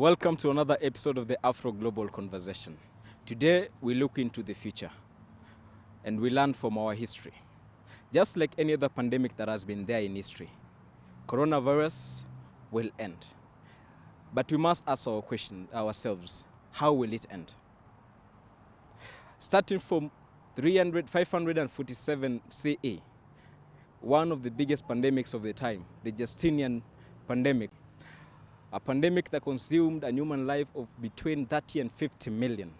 Welcome to another episode of the Afro-Global conversation. Today, we look into the future and we learn from our history. Just like any other pandemic that has been there in history, coronavirus will end. But we must ask our question ourselves, how will it end? Starting from 547 CE, one of the biggest pandemics of the time, the Justinian pandemic, a pandemic that consumed a human life of between 30 and 50 million,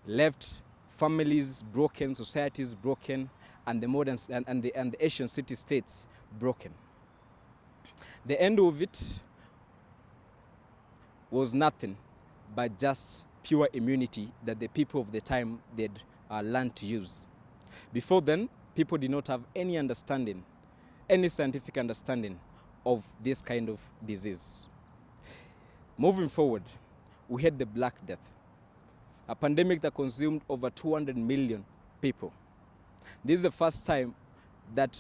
left families broken, societies broken, and the modern and the Asian city-states broken. The end of it was nothing but just pure immunity that the people of the time they'd learned to use. Before then, people did not have any understanding, any scientific understanding of this kind of disease. Moving forward, we had the Black Death, a pandemic that consumed over 200 million people. This is the first time that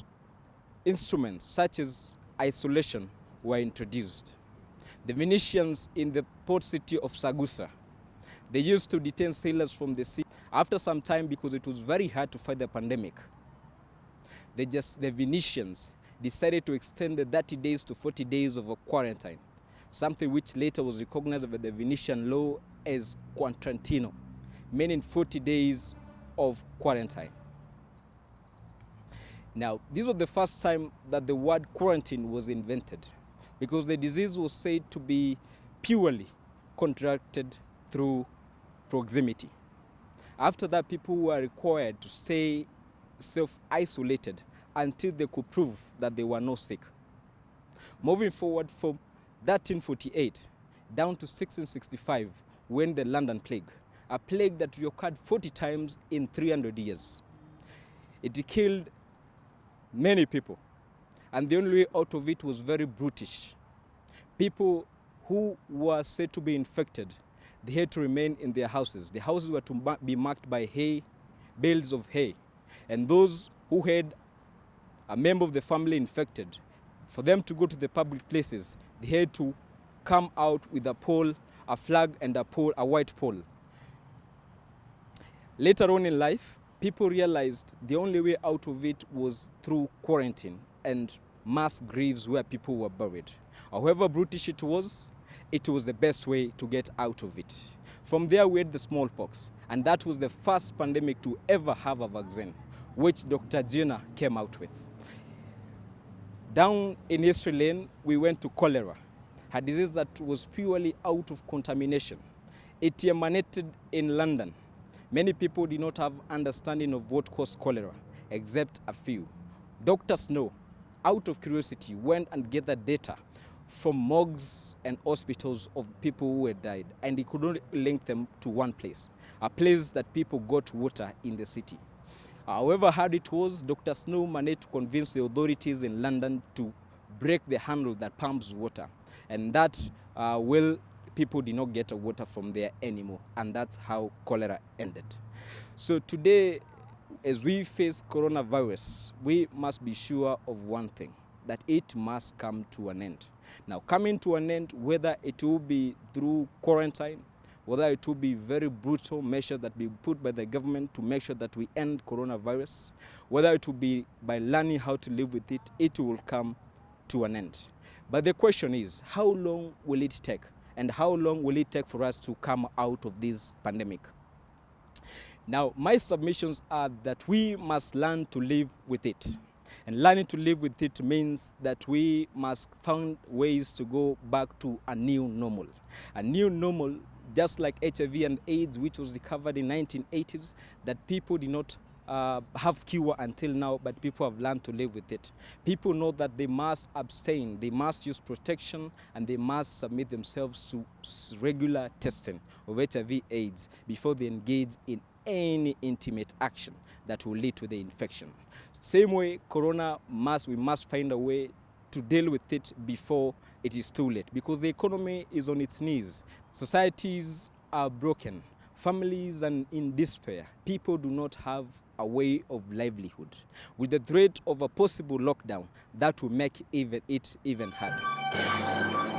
instruments such as isolation were introduced. The Venetians in the port city of Sagusa, they used to detain sailors from the sea. After some time, because it was very hard to fight the pandemic, the Venetians decided to extend the 30 days to 40 days of a quarantine, something which later was recognized by the Venetian law as quarantino, meaning 40 days of quarantine. Now, this was the first time that the word quarantine was invented, because the disease was said to be purely contracted through proximity. After that, people were required to stay self-isolated until they could prove that they were not sick. Moving forward from 1348 down to 1665, when the London plague, a plague that reoccurred 40 times in 300 years. It killed many people, and the only way out of it was very brutish. People who were said to be infected, they had to remain in their houses. The houses were to be marked by hay, bales of hay. And those who had a member of the family infected, for them to go to the public places, they had to come out with a pole, a flag, and a white pole. Later on in life, people realized the only way out of it was through quarantine and mass graves where people were buried. However brutish it was the best way to get out of it. From there, we had the smallpox, and that was the first pandemic to ever have a vaccine, which Dr. Jenner came out with. Down in history lane, we went to cholera, a disease that was purely out of contamination. It emanated in London. Many people did not have understanding of what caused cholera, except a few. Dr. Snow, out of curiosity, went and gathered data from morgues and hospitals of people who had died, and he could only link them to one place, a place that people got water in the city. However hard it was, Dr. Snow managed to convince the authorities in London to break the handle that pumps water, and that people did not get water from there anymore, and that's how cholera ended. So today, as we face coronavirus, we must be sure of one thing, that it must come to an end. Now, coming to an end, whether it will be through quarantine, whether it will be very brutal measures that be put by the government to make sure that we end coronavirus, whether it will be by learning how to live with it, it will come to an end. But the question is, how long will it take? And how long will it take for us to come out of this pandemic? Now, my submissions are that we must learn to live with it. And learning to live with it means that we must find ways to go back to a new normal. A new normal, just like HIV and AIDS, which was discovered in 1980s, that people did not have cure until now, but people have learned to live with it. People know that they must abstain, they must use protection, and they must submit themselves to regular testing of HIV AIDS before they engage in any intimate action that will lead to the infection. Same way, we must find a way to deal with it before it is too late, because the economy is on its knees. Societies are broken. Families are in despair. People do not have a way of livelihood. With the threat of a possible lockdown, that will make it even harder.